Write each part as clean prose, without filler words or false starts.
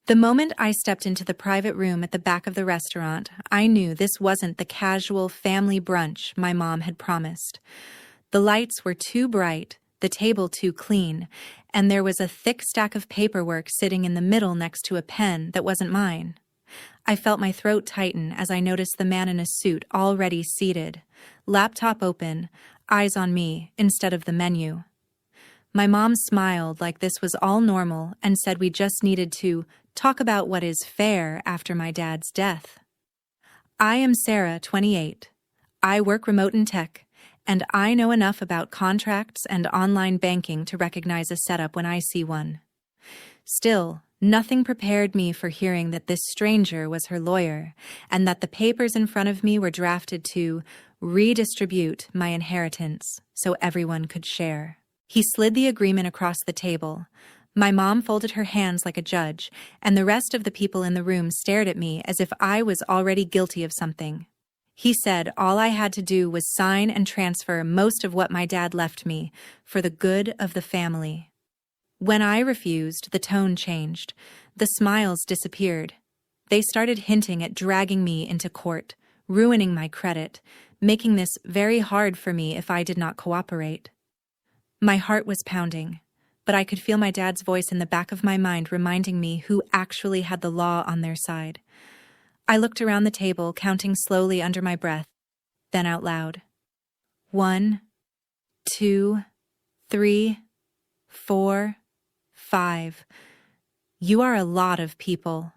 The moment I stepped into the private room at the back of the restaurant, I knew this wasn't the casual family brunch my mom had promised. The lights were too bright, the table too clean, and there was a thick stack of paperwork sitting in the middle next to a pen that wasn't mine. I felt my throat tighten as I noticed the man in a suit already seated, laptop open, eyes on me instead of the menu. My mom smiled like this was all normal and said we just needed to talk about what is fair after my dad's death. I am Sarah, 28. I work remote in tech, and I know enough about contracts and online banking to recognize a setup when I see one. Still, nothing prepared me for hearing that this stranger was her lawyer, and that the papers in front of me were drafted to redistribute my inheritance so everyone could share. He slid the agreement across the table. My mom folded her hands like a judge, and the rest of the people in the room stared at me as if I was already guilty of something. He said all I had to do was sign and transfer most of what my dad left me for the good of the family. When I refused, the tone changed. The smiles disappeared. They started hinting at dragging me into court, ruining my credit, making this very hard for me if I did not cooperate. My heart was pounding, but I could feel my dad's voice in the back of my mind reminding me who actually had the law on their side. I looked around the table, counting slowly under my breath, then out loud. 1, 2, 3, 4, 5. You are a lot of people.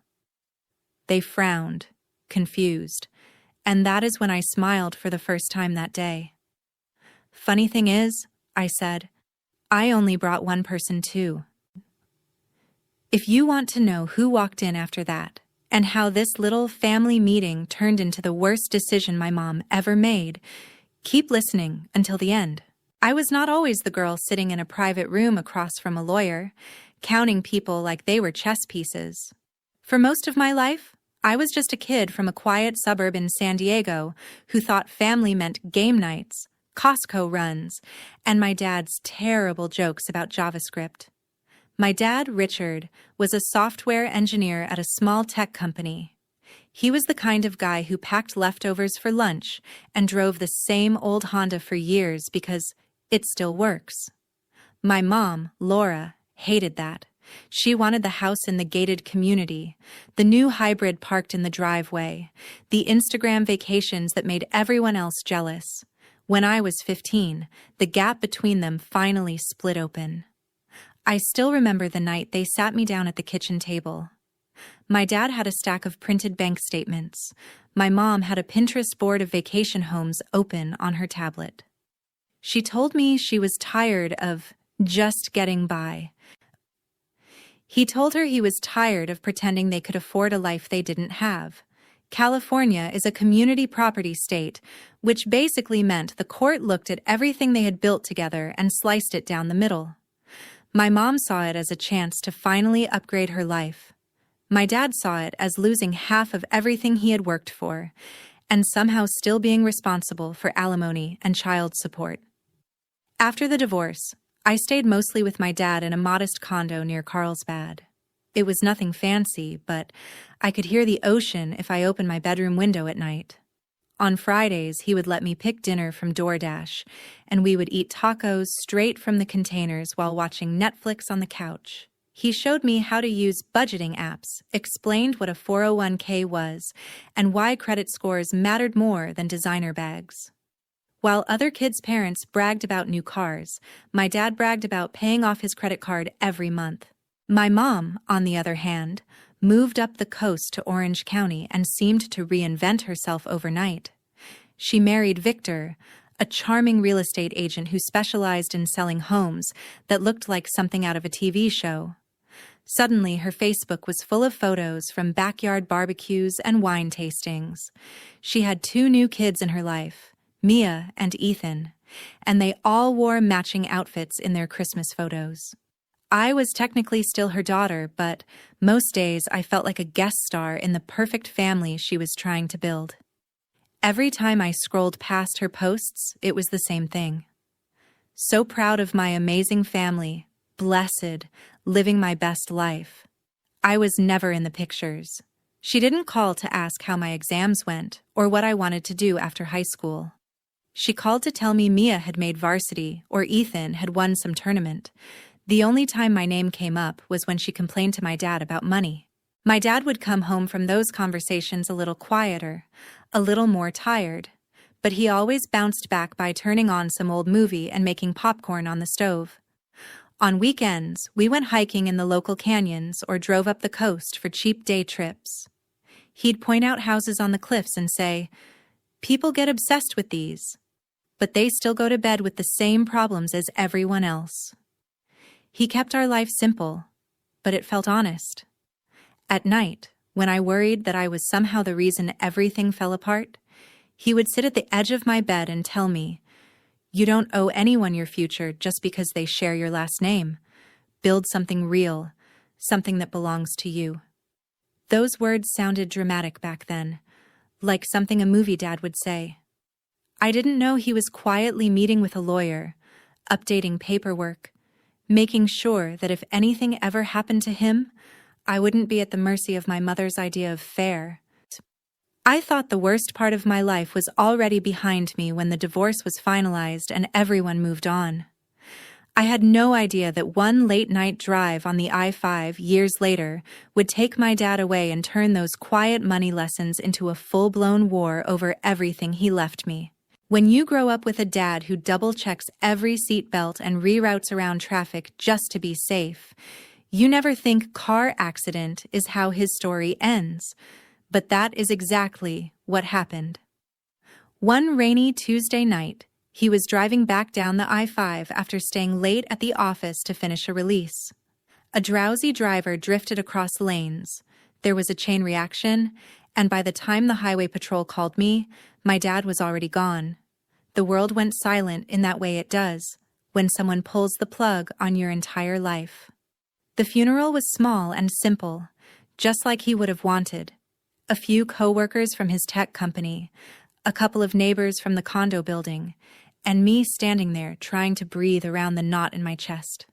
They frowned, confused, and that is when I smiled for the first time that day. Funny thing is, I said, I only brought one person too. If you want to know who walked in after that, and how this little family meeting turned into the worst decision my mom ever made, keep listening until the end. I was not always the girl sitting in a private room across from a lawyer, counting people like they were chess pieces. For most of my life, I was just a kid from a quiet suburb in San Diego who thought family meant game nights, Costco runs, and my dad's terrible jokes about JavaScript. My dad, Richard, was a software engineer at a small tech company. He was the kind of guy who packed leftovers for lunch and drove the same old Honda for years because it still works. My mom, Laura, hated that. She wanted the house in the gated community, the new hybrid parked in the driveway, the Instagram vacations that made everyone else jealous. When I was 15, the gap between them finally split open. I still remember the night they sat me down at the kitchen table. My dad had a stack of printed bank statements. My mom had a Pinterest board of vacation homes open on her tablet. She told me she was tired of just getting by. He told her he was tired of pretending they could afford a life they didn't have. California is a community property state, which basically meant the court looked at everything they had built together and sliced it down the middle. My mom saw it as a chance to finally upgrade her life. My dad saw it as losing half of everything he had worked for, and somehow still being responsible for alimony and child support. After the divorce, I stayed mostly with my dad in a modest condo near Carlsbad. It was nothing fancy, but I could hear the ocean if I opened my bedroom window at night. On Fridays, he would let me pick dinner from DoorDash, and we would eat tacos straight from the containers while watching Netflix on the couch. He showed me how to use budgeting apps, explained what a 401k was, and why credit scores mattered more than designer bags. While other kids' parents bragged about new cars, my dad bragged about paying off his credit card every month. My mom, on the other hand, moved up the coast to Orange County and seemed to reinvent herself overnight. She married Victor, a charming real estate agent who specialized in selling homes that looked like something out of a TV show. Suddenly, her Facebook was full of photos from backyard barbecues and wine tastings. She had 2 new kids in her life, Mia and Ethan, and they all wore matching outfits in their Christmas photos. I was technically still her daughter, but most days I felt like a guest star in the perfect family she was trying to build. Every time I scrolled past her posts, it was the same thing. So proud of my amazing family, blessed, living my best life. I was never in the pictures. She didn't call to ask how my exams went or what I wanted to do after high school. She called to tell me Mia had made varsity or Ethan had won some tournament. The only time my name came up was when she complained to my dad about money. My dad would come home from those conversations a little quieter, a little more tired, but he always bounced back by turning on some old movie and making popcorn on the stove. On weekends, we went hiking in the local canyons or drove up the coast for cheap day trips. He'd point out houses on the cliffs and say, "People get obsessed with these, but they still go to bed with the same problems as everyone else." He kept our life simple, but it felt honest. At night, when I worried that I was somehow the reason everything fell apart, he would sit at the edge of my bed and tell me, "You don't owe anyone your future just because they share your last name. Build something real, something that belongs to you." Those words sounded dramatic back then, like something a movie dad would say. I didn't know he was quietly meeting with a lawyer, updating paperwork, making sure that if anything ever happened to him, I wouldn't be at the mercy of my mother's idea of fair. I thought the worst part of my life was already behind me when the divorce was finalized and everyone moved on. I had no idea that one late-night drive on the I-5 years later would take my dad away and turn those quiet money lessons into a full-blown war over everything he left me. When you grow up with a dad who double-checks every seatbelt and reroutes around traffic just to be safe, you never think car accident is how his story ends. But that is exactly what happened. One rainy Tuesday night, he was driving back down the I-5 after staying late at the office to finish a release. A drowsy driver drifted across lanes. There was a chain reaction, and by the time the highway patrol called me, my dad was already gone. The world went silent in that way it does, when someone pulls the plug on your entire life. The funeral was small and simple, just like he would have wanted. A few co-workers from his tech company, a couple of neighbors from the condo building, and me standing there trying to breathe around the knot in my chest.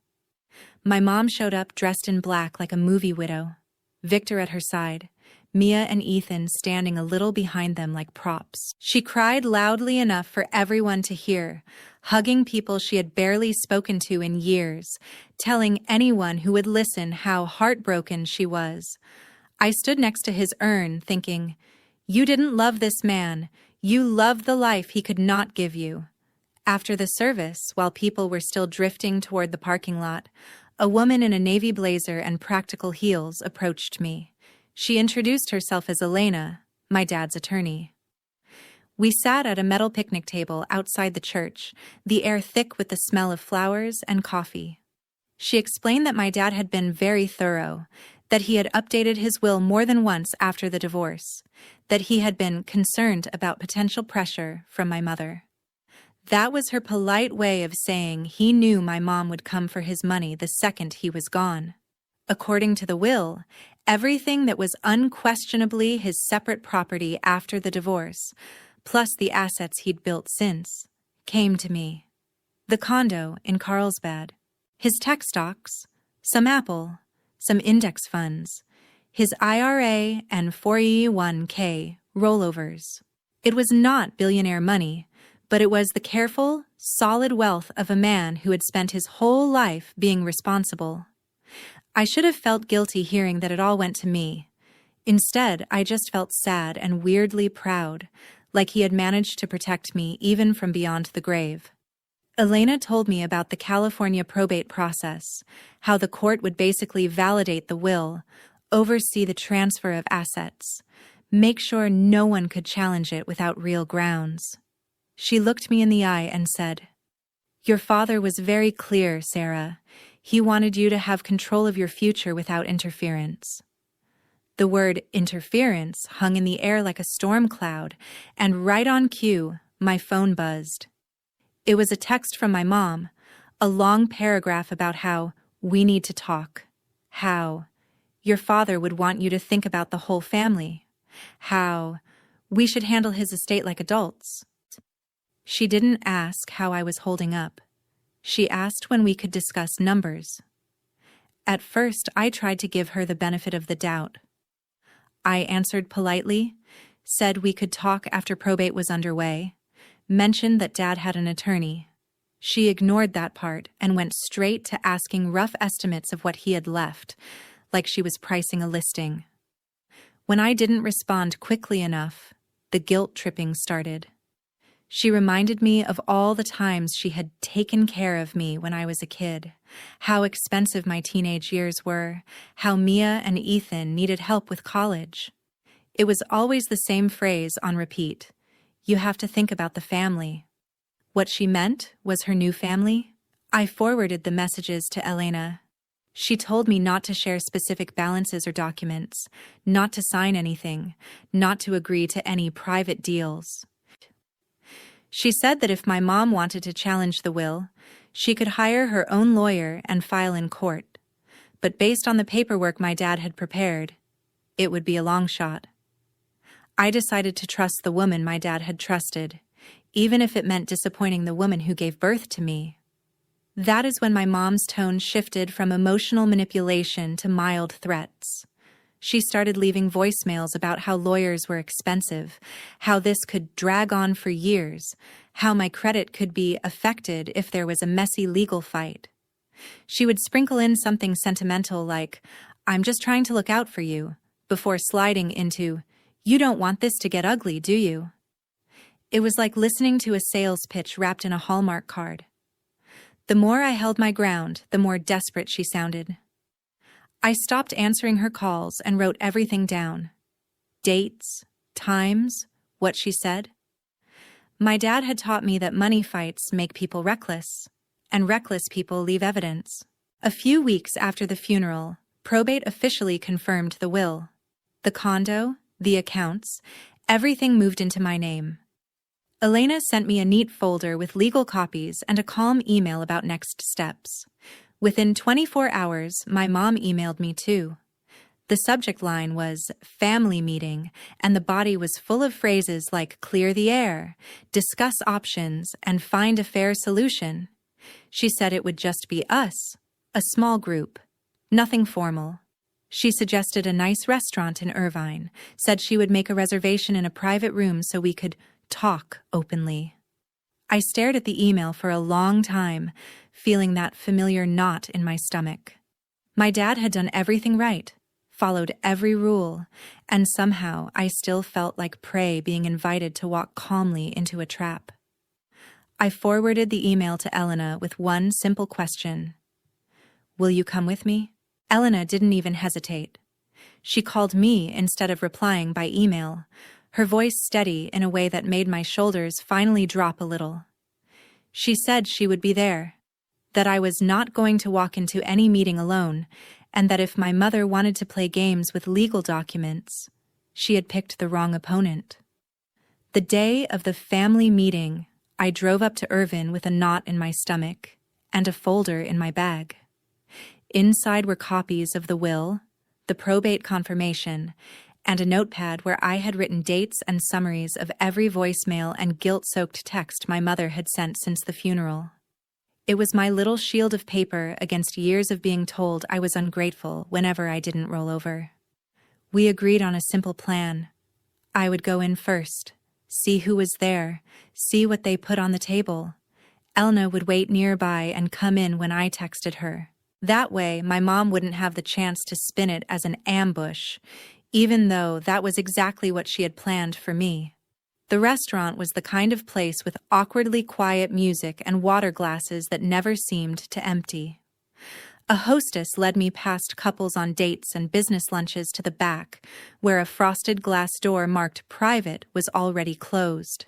My mom showed up dressed in black like a movie widow, Victor at her side, Mia and Ethan standing a little behind them like props. She cried loudly enough for everyone to hear, hugging people she had barely spoken to in years, telling anyone who would listen how heartbroken she was. I stood next to his urn, thinking, "You didn't love this man. You loved the life he could not give you." After the service, while people were still drifting toward the parking lot, a woman in a navy blazer and practical heels approached me. She introduced herself as Elena, my dad's attorney. We sat at a metal picnic table outside the church, the air thick with the smell of flowers and coffee. She explained that my dad had been very thorough, that he had updated his will more than once after the divorce, that he had been concerned about potential pressure from my mother. That was her polite way of saying he knew my mom would come for his money the second he was gone. According to the will, everything that was unquestionably his separate property after the divorce, plus the assets he'd built since, came to me. The condo in Carlsbad, his tech stocks, some Apple, some index funds, his IRA and 401k rollovers. It was not billionaire money, but it was the careful, solid wealth of a man who had spent his whole life being responsible. I should have felt guilty hearing that it all went to me. Instead, I just felt sad and weirdly proud, like he had managed to protect me even from beyond the grave. Elena told me about the California probate process, how the court would basically validate the will, oversee the transfer of assets, make sure no one could challenge it without real grounds. She looked me in the eye and said, "Your father was very clear, Sarah. He wanted you to have control of your future without interference." The word interference hung in the air like a storm cloud, and right on cue, my phone buzzed. It was a text from my mom, a long paragraph about how we need to talk, how your father would want you to think about the whole family, how we should handle his estate like adults. She didn't ask how I was holding up. She asked when we could discuss numbers. At first, I tried to give her the benefit of the doubt. I answered politely, said we could talk after probate was underway, mentioned that Dad had an attorney. She ignored that part and went straight to asking rough estimates of what he had left, like she was pricing a listing. When I didn't respond quickly enough, the guilt tripping started. She reminded me of all the times she had taken care of me when I was a kid, how expensive my teenage years were, how Mia and Ethan needed help with college. It was always the same phrase on repeat. You have to think about the family. What she meant was her new family. I forwarded the messages to Elena. She told me not to share specific balances or documents, not to sign anything, not to agree to any private deals. She said that if my mom wanted to challenge the will, she could hire her own lawyer and file in court. But based on the paperwork my dad had prepared, it would be a long shot. I decided to trust the woman my dad had trusted, even if it meant disappointing the woman who gave birth to me. That is when my mom's tone shifted from emotional manipulation to mild threats. She started leaving voicemails about how lawyers were expensive, how this could drag on for years, how my credit could be affected if there was a messy legal fight. She would sprinkle in something sentimental like, "I'm just trying to look out for you," before sliding into, "You don't want this to get ugly, do you?" It was like listening to a sales pitch wrapped in a Hallmark card. The more I held my ground, the more desperate she sounded. I stopped answering her calls and wrote everything down. Dates, times, what she said. My dad had taught me that money fights make people reckless, and reckless people leave evidence. A few weeks after the funeral, probate officially confirmed the will. The condo, the accounts, everything moved into my name. Elena sent me a neat folder with legal copies and a calm email about next steps. Within 24 hours, my mom emailed me too. The subject line was family meeting, and the body was full of phrases like clear the air, discuss options, and find a fair solution. She said it would just be us, a small group, nothing formal. She suggested a nice restaurant in Irvine, said she would make a reservation in a private room so we could talk openly. I stared at the email for a long time, feeling that familiar knot in my stomach. My dad had done everything right, followed every rule, and somehow I still felt like prey being invited to walk calmly into a trap. I forwarded the email to Elena with one simple question. "Will you come with me?" Elena didn't even hesitate. She called me instead of replying by email, her voice steady in a way that made my shoulders finally drop a little. She said she would be there, that I was not going to walk into any meeting alone, and that if my mother wanted to play games with legal documents, she had picked the wrong opponent. The day of the family meeting, I drove up to Irvine with a knot in my stomach and a folder in my bag. Inside were copies of the will, the probate confirmation, and a notepad where I had written dates and summaries of every voicemail and guilt-soaked text my mother had sent since the funeral. It was my little shield of paper against years of being told I was ungrateful whenever I didn't roll over. We agreed on a simple plan. I would go in first, see who was there, see what they put on the table. Elna would wait nearby and come in when I texted her. That way, my mom wouldn't have the chance to spin it as an ambush, even though that was exactly what she had planned for me. The restaurant was the kind of place with awkwardly quiet music and water glasses that never seemed to empty. A hostess led me past couples on dates and business lunches to the back, where a frosted glass door marked private was already closed.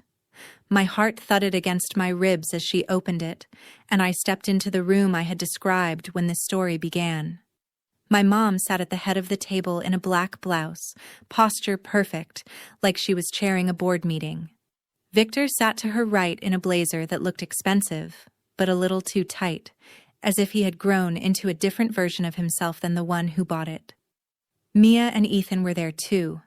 My heart thudded against my ribs as she opened it, and I stepped into the room I had described when the story began. My mom sat at the head of the table in a black blouse, posture perfect, like she was chairing a board meeting. Victor sat to her right in a blazer that looked expensive, but a little too tight, as if he had grown into a different version of himself than the one who bought it. Mia and Ethan were there too,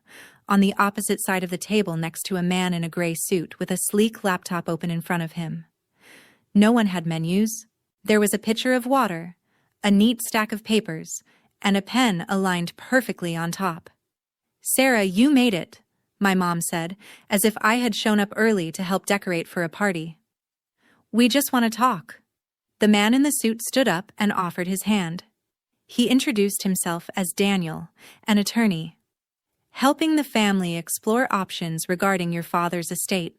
on the opposite side of the table next to a man in a gray suit with a sleek laptop open in front of him. No one had menus. There was a pitcher of water, a neat stack of papers, and a pen aligned perfectly on top. "Sarah, you made it," my mom said, as if I had shown up early to help decorate for a party. "We just want to talk." The man in the suit stood up and offered his hand. He introduced himself as Daniel, an attorney, helping the family explore options regarding your father's estate.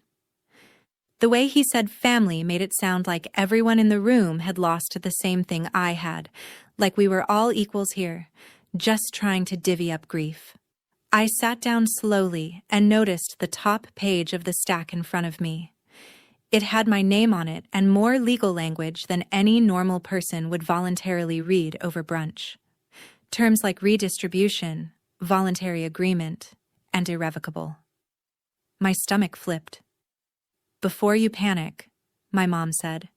The way he said family made it sound like everyone in the room had lost the same thing I had, like we were all equals here, just trying to divvy up grief. I sat down slowly and noticed the top page of the stack in front of me. It had my name on it and more legal language than any normal person would voluntarily read over brunch. Terms like redistribution, voluntary agreement, and irrevocable. My stomach flipped. "Before you panic," my mom said,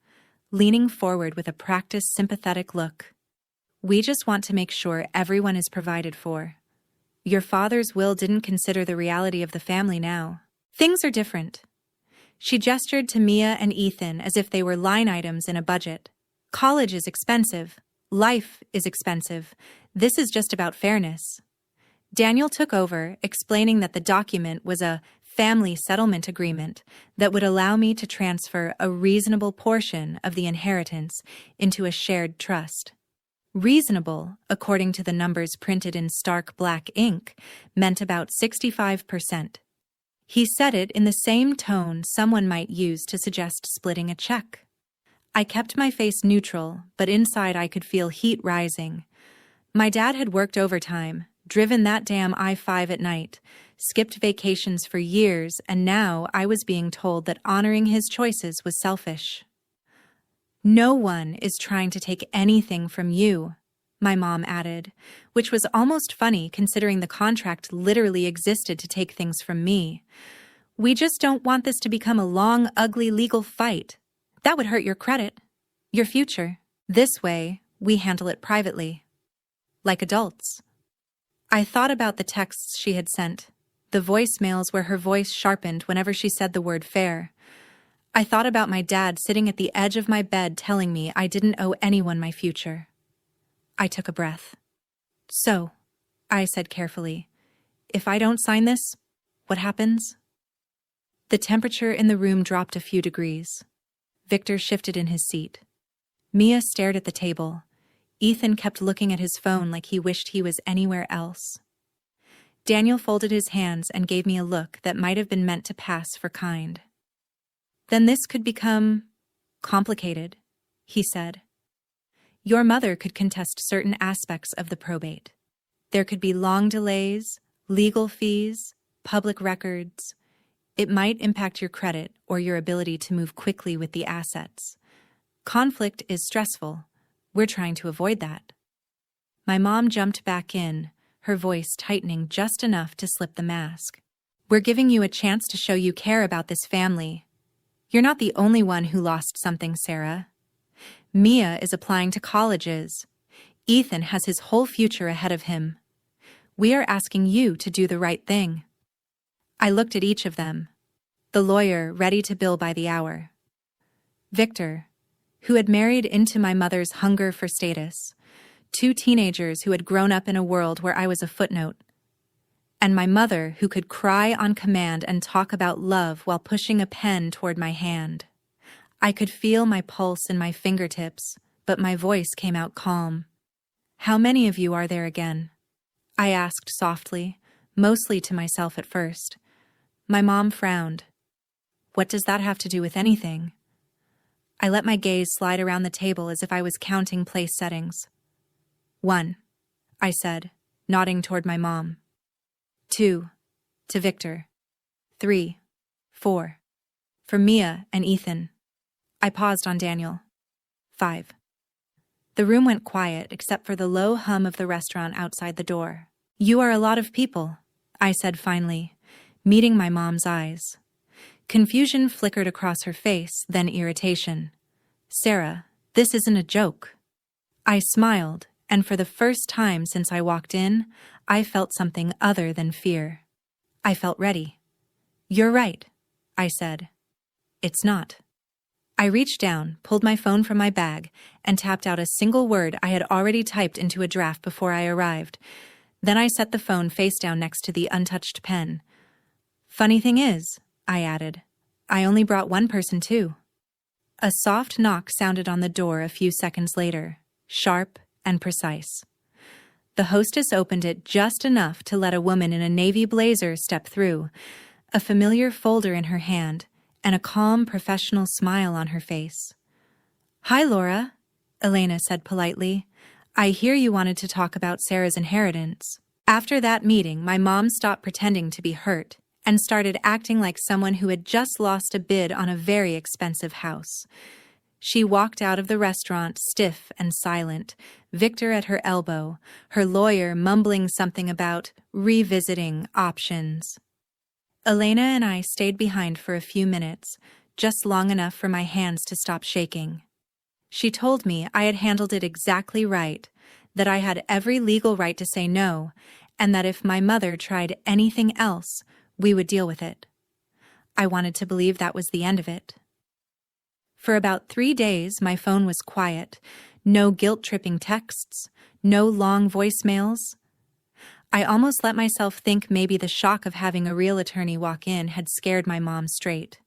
leaning forward with a practiced, sympathetic look. "We just want to make sure everyone is provided for. Your father's will didn't consider the reality of the family now. Things are different." She gestured to Mia and Ethan as if they were line items in a budget. "College is expensive. Life is expensive. This is just about fairness." Daniel took over, explaining that the document was a family settlement agreement that would allow me to transfer a reasonable portion of the inheritance into a shared trust. Reasonable, according to the numbers printed in stark black ink, meant about 65%. He said it in the same tone someone might use to suggest splitting a check. I kept my face neutral, but inside I could feel heat rising. My dad had worked overtime, driven that damn I-5 at night, skipped vacations for years, and now I was being told that honoring his choices was selfish. "No one is trying to take anything from you," my mom added, which was almost funny considering the contract literally existed to take things from me. "We just don't want this to become a long, ugly legal fight. That would hurt your credit, your future. This way, we handle it privately. Like adults." I thought about the texts she had sent, the voicemails where her voice sharpened whenever she said the word fair. I thought about my dad sitting at the edge of my bed telling me I didn't owe anyone my future. I took a breath. "So," I said carefully, "if I don't sign this, what happens?" The temperature in the room dropped a few degrees. Victor shifted in his seat. Mia stared at the table. Ethan kept looking at his phone like he wished he was anywhere else. Daniel folded his hands and gave me a look that might have been meant to pass for kind. "Then this could become complicated," he said. "Your mother could contest certain aspects of the probate. There could be long delays, legal fees, public records. It might impact your credit or your ability to move quickly with the assets. Conflict is stressful. We're trying to avoid that." My mom jumped back in, her voice tightening just enough to slip the mask. "We're giving you a chance to show you care about this family. You're not the only one who lost something, Sarah. Mia is applying to colleges. Ethan has his whole future ahead of him. We are asking you to do the right thing." I looked at each of them. The lawyer ready to bill by the hour. Victor, who had married into my mother's hunger for status, 2 teenagers who had grown up in a world where I was a footnote, and my mother who could cry on command and talk about love while pushing a pen toward my hand. I could feel my pulse in my fingertips, but my voice came out calm. "How many of you are there again?" I asked softly, mostly to myself at first. My mom frowned. "What does that have to do with anything?" I let my gaze slide around the table as if I was counting place settings. 1, I said, nodding toward my mom. 2, to Victor. 3, 4, for Mia and Ethan. I paused on Daniel. 5. The room went quiet except for the low hum of the restaurant outside the door. "You are a lot of people," I said finally, meeting my mom's eyes. Confusion flickered across her face, then irritation. "Sarah, this isn't a joke." I smiled, and for the first time since I walked in, I felt something other than fear. I felt ready. "You're right," I said. "It's not." I reached down, pulled my phone from my bag, and tapped out a single word I had already typed into a draft before I arrived. Then I set the phone face down next to the untouched pen. "Funny thing is," I added, "I only brought one person too." A soft knock sounded on the door a few seconds later, sharp and precise. The hostess opened it just enough to let a woman in a navy blazer step through, a familiar folder in her hand, and a calm, professional smile on her face. "Hi, Laura," Elena said politely. "I hear you wanted to talk about Sarah's inheritance." After that meeting, my mom stopped pretending to be hurt and started acting like someone who had just lost a bid on a very expensive house. She walked out of the restaurant stiff and silent, Victor at her elbow, her lawyer mumbling something about revisiting options. Elena and I stayed behind for a few minutes, just long enough for my hands to stop shaking. She told me I had handled it exactly right, that I had every legal right to say no, and that if my mother tried anything else, we would deal with it. I wanted to believe that was the end of it. For about 3 days, my phone was quiet. No guilt-tripping texts, no long voicemails. I almost let myself think maybe the shock of having a real attorney walk in had scared my mom straight.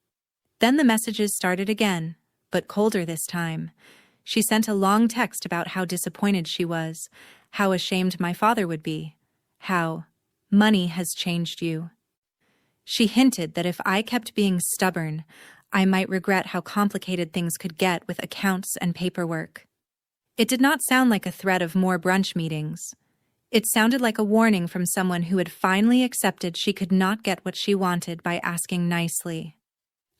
Then the messages started again, but colder this time. She sent a long text about how disappointed she was, how ashamed my father would be, how money has changed you. She hinted that if I kept being stubborn, I might regret how complicated things could get with accounts and paperwork. It did not sound like a threat of more brunch meetings. It sounded like a warning from someone who had finally accepted she could not get what she wanted by asking nicely.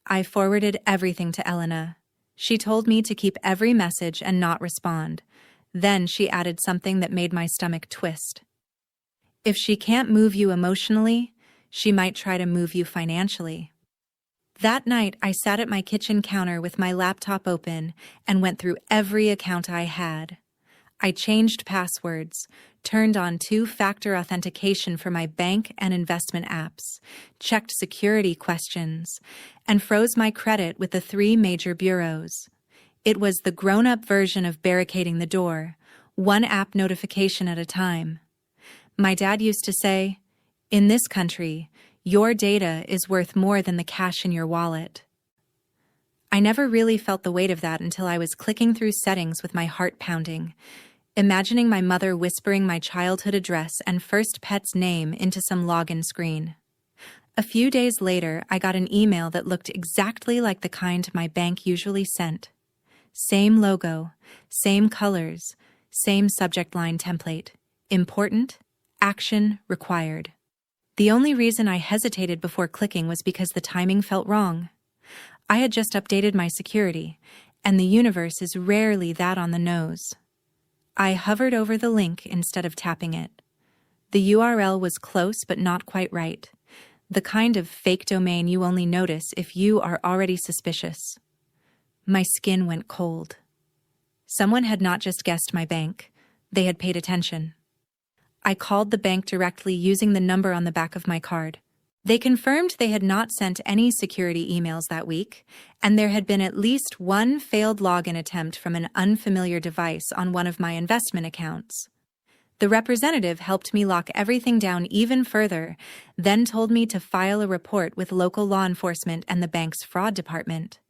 I forwarded everything to Elena. She told me to keep every message and not respond. Then she added something that made my stomach twist. If she can't move you emotionally, she might try to move you financially. That night, I sat at my kitchen counter with my laptop open and went through every account I had. I changed passwords, turned on 2-factor authentication for my bank and investment apps, checked security questions, and froze my credit with the 3 major bureaus. It was the grown-up version of barricading the door, one app notification at a time. My dad used to say, "In this country, your data is worth more than the cash in your wallet." I never really felt the weight of that until I was clicking through settings with my heart pounding, imagining my mother whispering my childhood address and first pet's name into some login screen. A few days later, I got an email that looked exactly like the kind my bank usually sent. Same logo, same colors, same subject line template. Important, action required. The only reason I hesitated before clicking was because the timing felt wrong. I had just updated my security, and the universe is rarely that on the nose. I hovered over the link instead of tapping it. The URL was close but not quite right, the kind of fake domain you only notice if you are already suspicious. My skin went cold. Someone had not just guessed my bank, they had paid attention. I called the bank directly using the number on the back of my card. They confirmed they had not sent any security emails that week, and there had been at least one failed login attempt from an unfamiliar device on one of my investment accounts. The representative helped me lock everything down even further, then told me to file a report with local law enforcement and the bank's fraud department.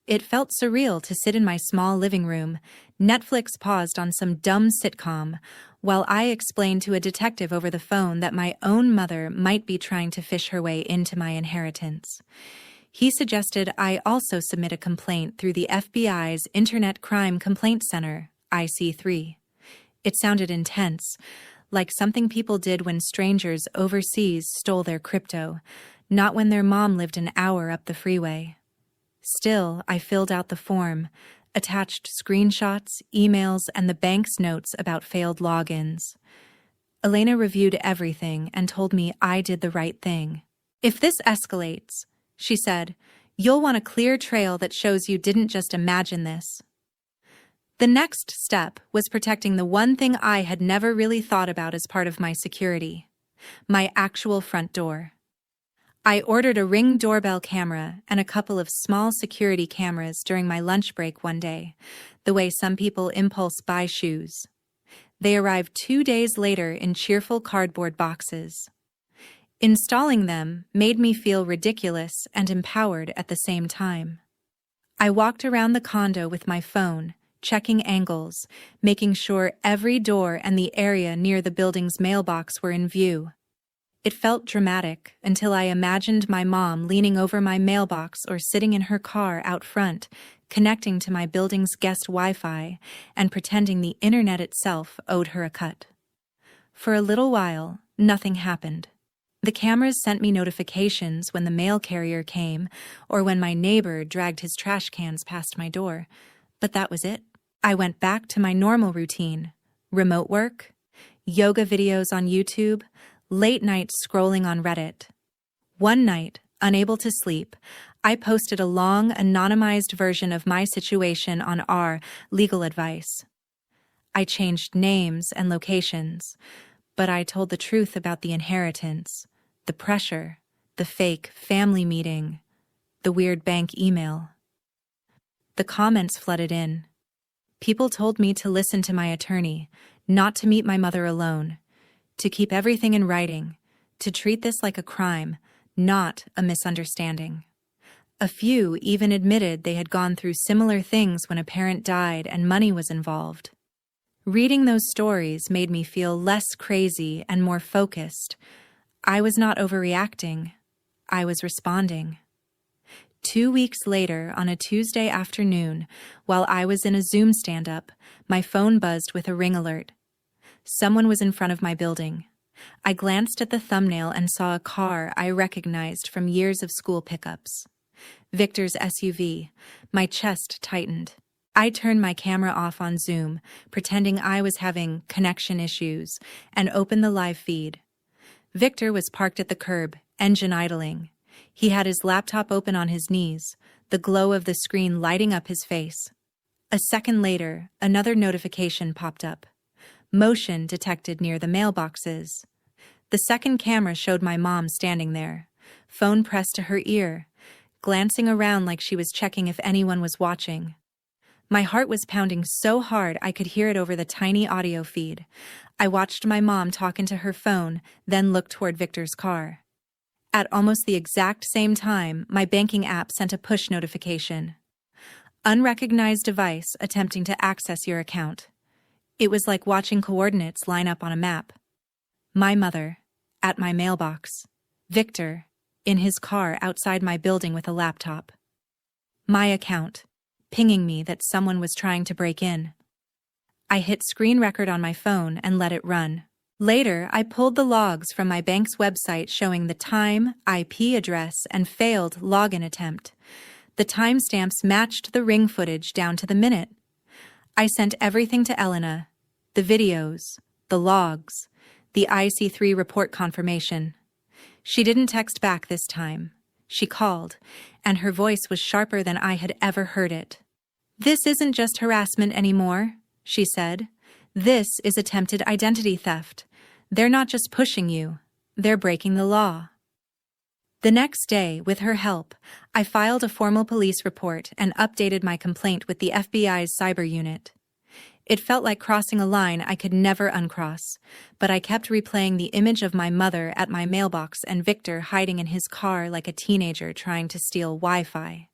It felt surreal to sit in my small living room, Netflix paused on some dumb sitcom, while I explained to a detective over the phone that my own mother might be trying to fish her way into my inheritance. He suggested I also submit a complaint through the FBI's Internet Crime Complaint Center, IC3. It sounded intense, like something people did when strangers overseas stole their crypto, not when their mom lived an hour up the freeway. Still, I filled out the form, attached screenshots, emails, and the bank's notes about failed logins. Elena reviewed everything and told me I did the right thing. "If this escalates," she said, "you'll want a clear trail that shows you didn't just imagine this." The next step was protecting the one thing I had never really thought about as part of my security: my actual front door. I ordered a Ring doorbell camera and a couple of small security cameras during my lunch break one day, the way some people impulse buy shoes. They arrived 2 days later in cheerful cardboard boxes. Installing them made me feel ridiculous and empowered at the same time. I walked around the condo with my phone, checking angles, making sure every door and the area near the building's mailbox were in view. It felt dramatic until I imagined my mom leaning over my mailbox or sitting in her car out front, connecting to my building's guest Wi-Fi and pretending the internet itself owed her a cut. For a little while, nothing happened. The cameras sent me notifications when the mail carrier came or when my neighbor dragged his trash cans past my door, but that was it. I went back to my normal routine: remote work, yoga videos on YouTube, late nights scrolling on Reddit. One night, unable to sleep, I posted a long, anonymized version of my situation on our legal advice. I changed names and locations, but I told the truth about the inheritance, the pressure, the fake family meeting, the weird bank email. The comments flooded in. People told me to listen to my attorney, not to meet my mother alone, to keep everything in writing, to treat this like a crime, not a misunderstanding. A few even admitted they had gone through similar things when a parent died and money was involved. Reading those stories made me feel less crazy and more focused. I was not overreacting. I was responding. 2 weeks later, on a Tuesday afternoon, while I was in a Zoom stand-up, my phone buzzed with a ring alert. Someone was in front of my building. I glanced at the thumbnail and saw a car I recognized from years of school pickups. Victor's SUV. My chest tightened. I turned my camera off on Zoom, pretending I was having connection issues, and opened the live feed. Victor was parked at the curb, engine idling. He had his laptop open on his knees, the glow of the screen lighting up his face. A second later, another notification popped up. Motion detected near the mailboxes. The second camera showed my mom standing there, phone pressed to her ear, glancing around like she was checking if anyone was watching. My heart was pounding so hard I could hear it over the tiny audio feed. I watched my mom talk into her phone, then looked toward Victor's car. At almost the exact same time, my banking app sent a push notification. Unrecognized device attempting to access your account. It was like watching coordinates line up on a map. My mother, at my mailbox. Victor, in his car outside my building with a laptop. My account, pinging me that someone was trying to break in. I hit screen record on my phone and let it run. Later, I pulled the logs from my bank's website showing the time, IP address, and failed login attempt. The timestamps matched the ring footage down to the minute. I sent everything to Elena, the videos, the logs, the IC3 report confirmation. She didn't text back this time. She called, and her voice was sharper than I had ever heard it. "This isn't just harassment anymore," she said. "This is attempted identity theft. They're not just pushing you, they're breaking the law." The next day, with her help, I filed a formal police report and updated my complaint with the FBI's cyber unit. It felt like crossing a line I could never uncross, but I kept replaying the image of my mother at my mailbox and Victor hiding in his car like a teenager trying to steal Wi-Fi.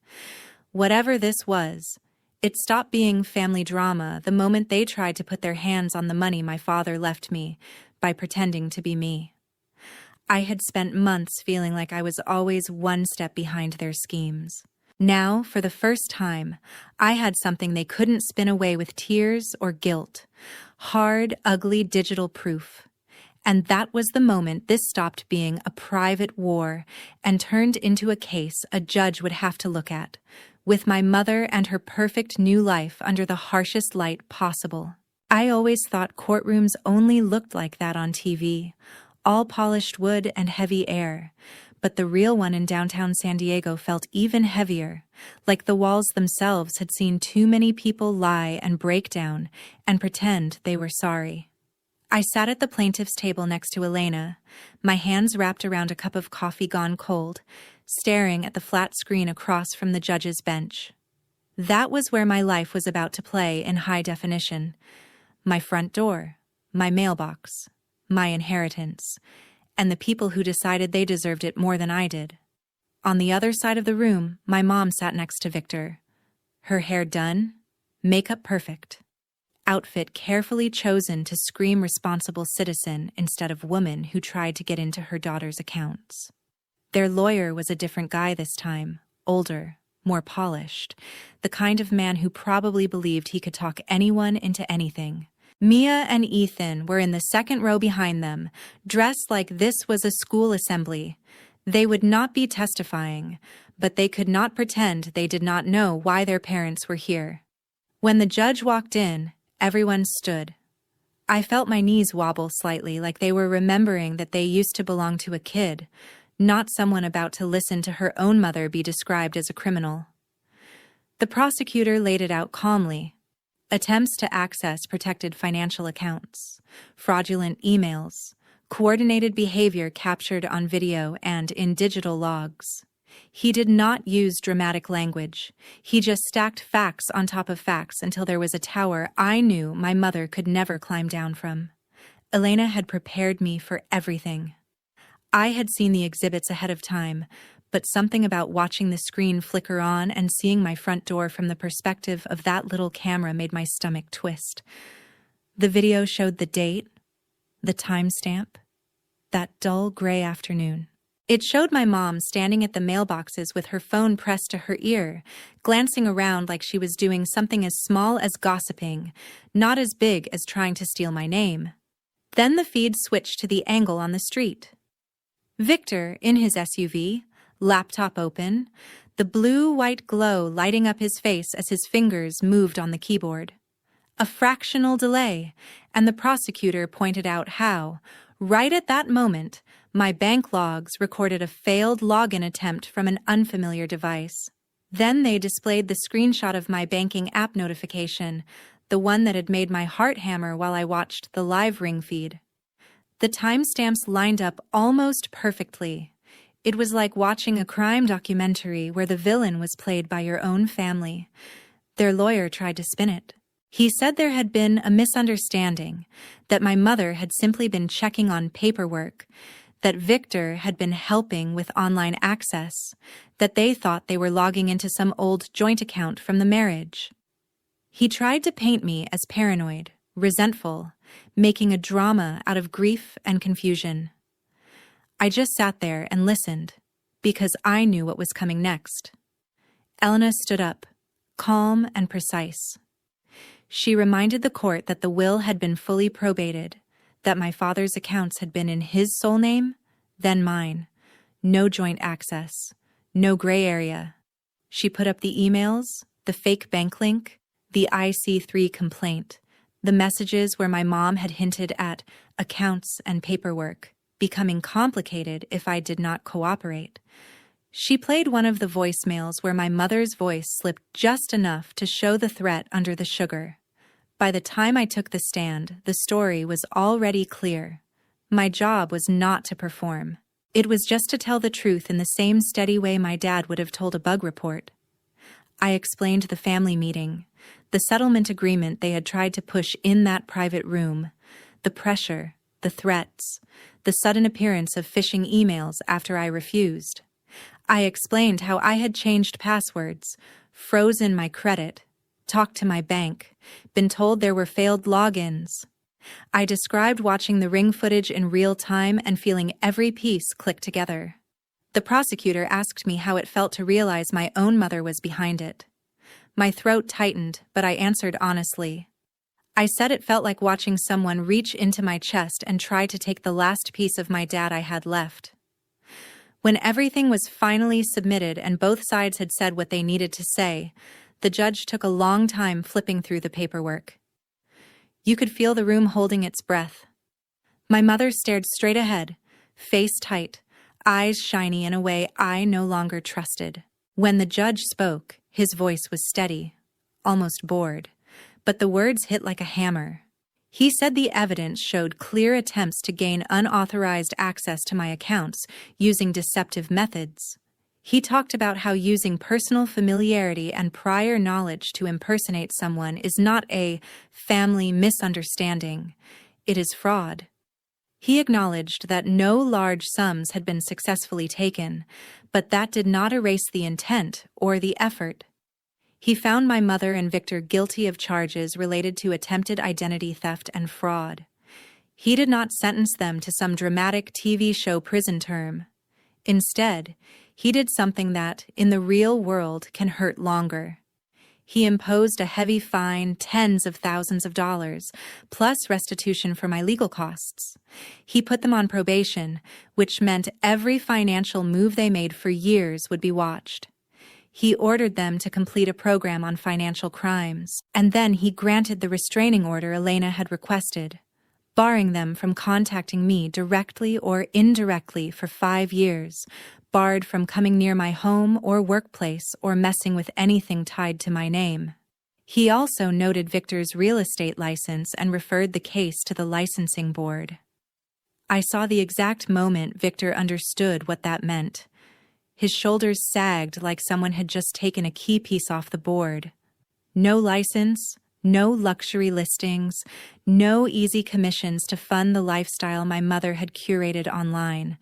Whatever this was, it stopped being family drama the moment they tried to put their hands on the money my father left me by pretending to be me. I had spent months feeling like I was always one step behind their schemes. Now, for the first time, I had something they couldn't spin away with tears or guilt. Hard, ugly digital proof. And that was the moment this stopped being a private war and turned into a case a judge would have to look at, with my mother and her perfect new life under the harshest light possible. I always thought courtrooms only looked like that on TV, all polished wood and heavy air. But the real one in downtown San Diego felt even heavier, like the walls themselves had seen too many people lie and break down and pretend they were sorry. I sat at the plaintiff's table next to Elena, my hands wrapped around a cup of coffee gone cold, staring at the flat screen across from the judge's bench. That was where my life was about to play in high definition. My front door, my mailbox, my inheritance, and the people who decided they deserved it more than I did. On the other side of the room, my mom sat next to Victor. Her hair done, makeup perfect, outfit carefully chosen to scream responsible citizen instead of woman who tried to get into her daughter's accounts. Their lawyer was a different guy this time, older, more polished, the kind of man who probably believed he could talk anyone into anything. Mia and Ethan were in the second row behind them, dressed like this was a school assembly. They would not be testifying, but they could not pretend they did not know why their parents were here. When the judge walked in, everyone stood. I felt my knees wobble slightly, like they were remembering that they used to belong to a kid, not someone about to listen to her own mother be described as a criminal. The prosecutor laid it out calmly. Attempts to access protected financial accounts, fraudulent emails, coordinated behavior captured on video and in digital logs. He did not use dramatic language. He just stacked facts on top of facts until there was a tower I knew my mother could never climb down from. Elena had prepared me for everything. I had seen the exhibits ahead of time, but something about watching the screen flicker on and seeing my front door from the perspective of that little camera made my stomach twist. The video showed the date, the timestamp, that dull gray afternoon. It showed my mom standing at the mailboxes with her phone pressed to her ear, glancing around like she was doing something as small as gossiping, not as big as trying to steal my name. Then the feed switched to the angle on the street. Victor, in his SUV, laptop open, the blue-white glow lighting up his face as his fingers moved on the keyboard. A fractional delay, and the prosecutor pointed out how, right at that moment, my bank logs recorded a failed login attempt from an unfamiliar device. Then they displayed the screenshot of my banking app notification, the one that had made my heart hammer while I watched the live ring feed. The timestamps lined up almost perfectly. It was like watching a crime documentary where the villain was played by your own family. Their lawyer tried to spin it. He said there had been a misunderstanding, that my mother had simply been checking on paperwork, that Victor had been helping with online access, that they thought they were logging into some old joint account from the marriage. He tried to paint me as paranoid, resentful, making a drama out of grief and confusion. I just sat there and listened, because I knew what was coming next. Elena stood up, calm and precise. She reminded the court that the will had been fully probated, that my father's accounts had been in his sole name, then mine. No joint access, no gray area. She put up the emails, the fake bank link, the IC3 complaint, the messages where my mom had hinted at accounts and paperwork becoming complicated if I did not cooperate. She played one of the voicemails where my mother's voice slipped just enough to show the threat under the sugar. By the time I took the stand, the story was already clear. My job was not to perform. It was just to tell the truth in the same steady way my dad would have told a bug report. I explained the family meeting, the settlement agreement they had tried to push in that private room, the pressure, the threats, the sudden appearance of phishing emails after I refused. I explained how I had changed passwords, frozen my credit, talked to my bank, been told there were failed logins. I described watching the ring footage in real time and feeling every piece click together. The prosecutor asked me how it felt to realize my own mother was behind it. My throat tightened, but I answered honestly. I said it felt like watching someone reach into my chest and try to take the last piece of my dad I had left. When everything was finally submitted and both sides had said what they needed to say, the judge took a long time flipping through the paperwork. You could feel the room holding its breath. My mother stared straight ahead, face tight, eyes shiny in a way I no longer trusted. When the judge spoke, his voice was steady, almost bored, but the words hit like a hammer. He said the evidence showed clear attempts to gain unauthorized access to my accounts using deceptive methods. He talked about how using personal familiarity and prior knowledge to impersonate someone is not a family misunderstanding. It is fraud. He acknowledged that no large sums had been successfully taken, but that did not erase the intent or the effort. He found my mother and Victor guilty of charges related to attempted identity theft and fraud. He did not sentence them to some dramatic TV show prison term. Instead, he did something that, in the real world, can hurt longer. He imposed a heavy fine, tens of thousands of dollars, plus restitution for my legal costs. He put them on probation, which meant every financial move they made for years would be watched. He ordered them to complete a program on financial crimes, and then he granted the restraining order Elena had requested, barring them from contacting me directly or indirectly for 5 years, barred from coming near my home or workplace or messing with anything tied to my name. He also noted Victor's real estate license and referred the case to the licensing board. I saw the exact moment Victor understood what that meant. His shoulders sagged like someone had just taken a key piece off the board. No license, no luxury listings, no easy commissions to fund the lifestyle my mother had curated online.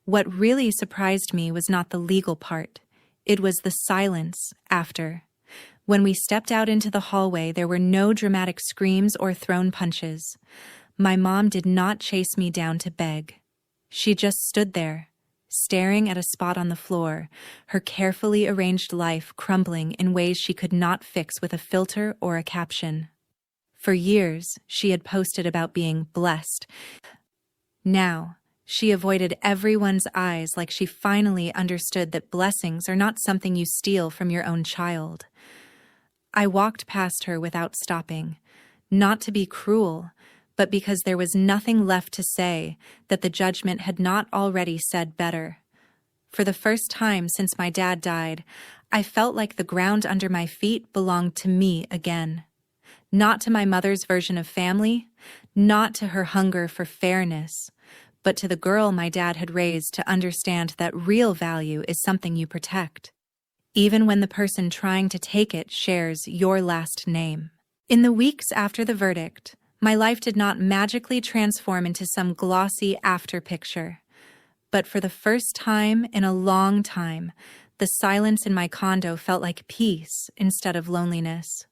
What really surprised me was not the legal part. It was the silence after. When we stepped out into the hallway, there were no dramatic screams or thrown punches. My mom did not chase me down to beg. She just stood there, staring at a spot on the floor, her carefully arranged life crumbling in ways she could not fix with a filter or a caption. For years, she had posted about being blessed. Now, she avoided everyone's eyes like she finally understood that blessings are not something you steal from your own child. I walked past her without stopping, not to be cruel, but because there was nothing left to say that the judgment had not already said better. For the first time since my dad died, I felt like the ground under my feet belonged to me again. Not to my mother's version of family, not to her hunger for fairness, but to the girl my dad had raised to understand that real value is something you protect, even when the person trying to take it shares your last name. In the weeks after the verdict, my life did not magically transform into some glossy after picture. But for the first time in a long time, the silence in my condo felt like peace instead of loneliness.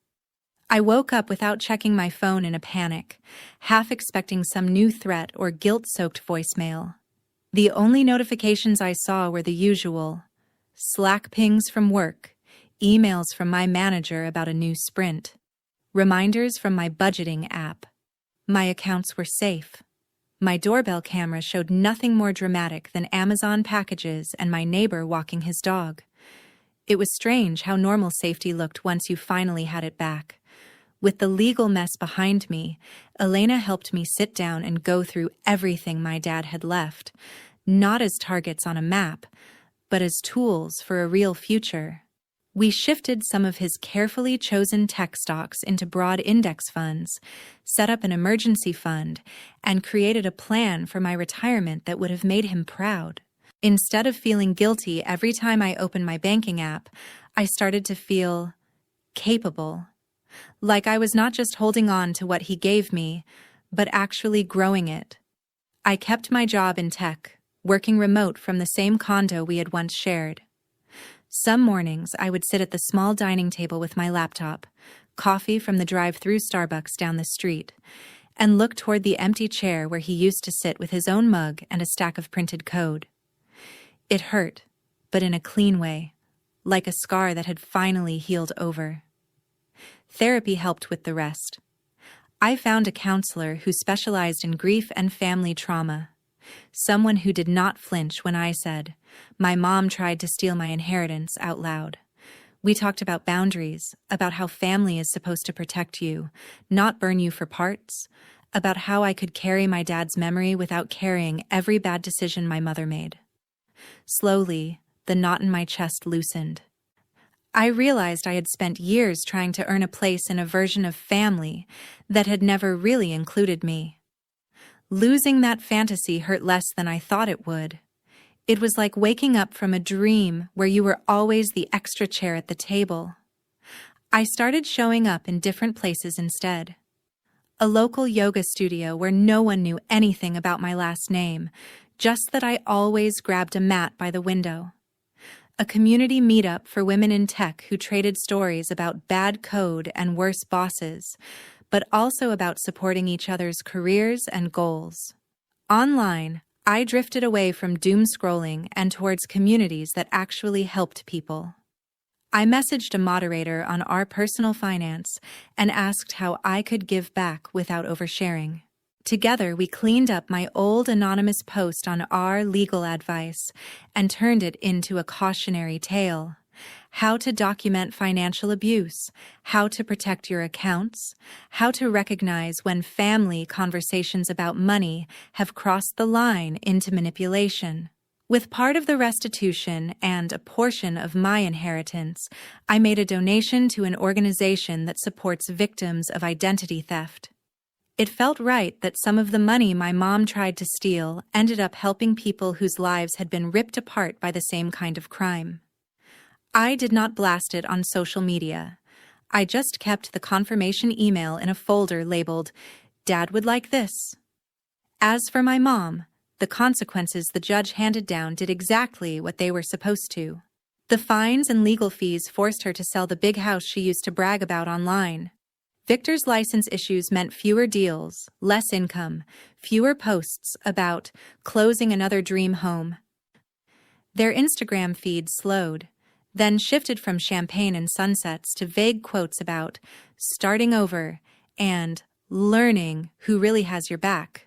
I woke up without checking my phone in a panic, half expecting some new threat or guilt-soaked voicemail. The only notifications I saw were the usual: Slack pings from work, emails from my manager about a new sprint, reminders from my budgeting app. My accounts were safe. My doorbell camera showed nothing more dramatic than Amazon packages and my neighbor walking his dog. It was strange how normal safety looked once you finally had it back. With the legal mess behind me, Elena helped me sit down and go through everything my dad had left, not as targets on a map, but as tools for a real future. We shifted some of his carefully chosen tech stocks into broad index funds, set up an emergency fund, and created a plan for my retirement that would have made him proud. Instead of feeling guilty every time I opened my banking app, I started to feel capable. Like I was not just holding on to what he gave me, but actually growing it. I kept my job in tech, working remote from the same condo we had once shared. Some mornings I would sit at the small dining table with my laptop, coffee from the drive-through Starbucks down the street, and look toward the empty chair where he used to sit with his own mug and a stack of printed code. It hurt, but in a clean way, like a scar that had finally healed over. Therapy helped with the rest. I found a counselor who specialized in grief and family trauma. Someone who did not flinch when I said, "My mom tried to steal my inheritance," out loud. We talked about boundaries, about how family is supposed to protect you, not burn you for parts, about how I could carry my dad's memory without carrying every bad decision my mother made. Slowly, the knot in my chest loosened. I realized I had spent years trying to earn a place in a version of family that had never really included me. Losing that fantasy hurt less than I thought it would. It was like waking up from a dream where you were always the extra chair at the table. I started showing up in different places instead. A local yoga studio where no one knew anything about my last name, just that I always grabbed a mat by the window. A community meetup for women in tech who traded stories about bad code and worse bosses, but also about supporting each other's careers and goals. Online, I drifted away from doom scrolling and towards communities that actually helped people. I messaged a moderator on our personal finance and asked how I could give back without oversharing. Together, we cleaned up my old anonymous post on our legal advice and turned it into a cautionary tale. How to document financial abuse, how to protect your accounts, how to recognize when family conversations about money have crossed the line into manipulation. With part of the restitution and a portion of my inheritance, I made a donation to an organization that supports victims of identity theft. It felt right that some of the money my mom tried to steal ended up helping people whose lives had been ripped apart by the same kind of crime. I did not blast it on social media. I just kept the confirmation email in a folder labeled, "Dad would like this." As for my mom, the consequences the judge handed down did exactly what they were supposed to. The fines and legal fees forced her to sell the big house she used to brag about online. Victor's license issues meant fewer deals, less income, fewer posts about closing another dream home. Their Instagram feed slowed, then shifted from champagne and sunsets to vague quotes about starting over and learning who really has your back.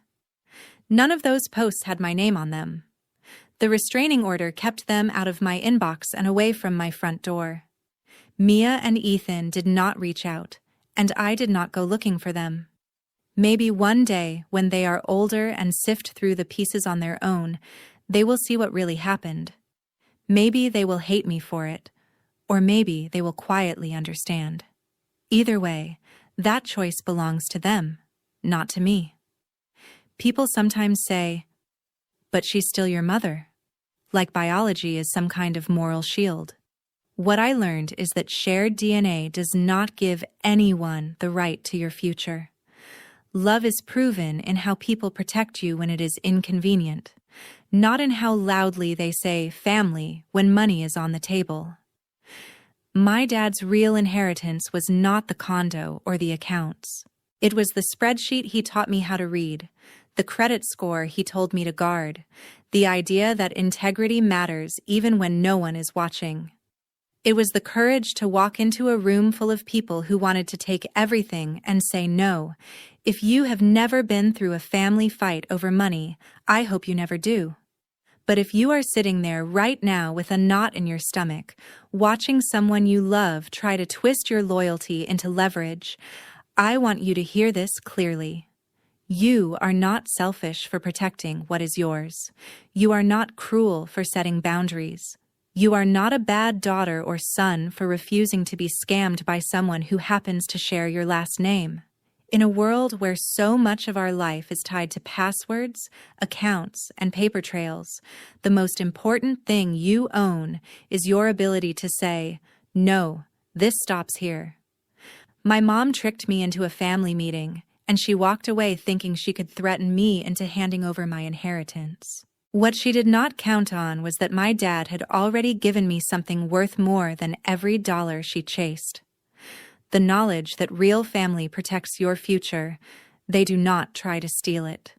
None of those posts had my name on them. The restraining order kept them out of my inbox and away from my front door. Mia and Ethan did not reach out, and I did not go looking for them. Maybe one day, when they are older and sift through the pieces on their own, they will see what really happened. Maybe they will hate me for it, or maybe they will quietly understand. Either way, that choice belongs to them, not to me. People sometimes say, "But she's still your mother," like biology is some kind of moral shield. What I learned is that shared DNA does not give anyone the right to your future. Love is proven in how people protect you when it is inconvenient, not in how loudly they say family when money is on the table. My dad's real inheritance was not the condo or the accounts. It was the spreadsheet he taught me how to read, the credit score he told me to guard, the idea that integrity matters even when no one is watching. It was the courage to walk into a room full of people who wanted to take everything and say no. If you have never been through a family fight over money, I hope you never do. But if you are sitting there right now with a knot in your stomach, watching someone you love try to twist your loyalty into leverage, I want you to hear this clearly. You are not selfish for protecting what is yours. You are not cruel for setting boundaries. You are not a bad daughter or son for refusing to be scammed by someone who happens to share your last name. In a world where so much of our life is tied to passwords, accounts, and paper trails, the most important thing you own is your ability to say, "No, this stops here." My mom tricked me into a family meeting, and she walked away thinking she could threaten me into handing over my inheritance. What she did not count on was that my dad had already given me something worth more than every dollar she chased. The knowledge that real family protects your future, they do not try to steal it.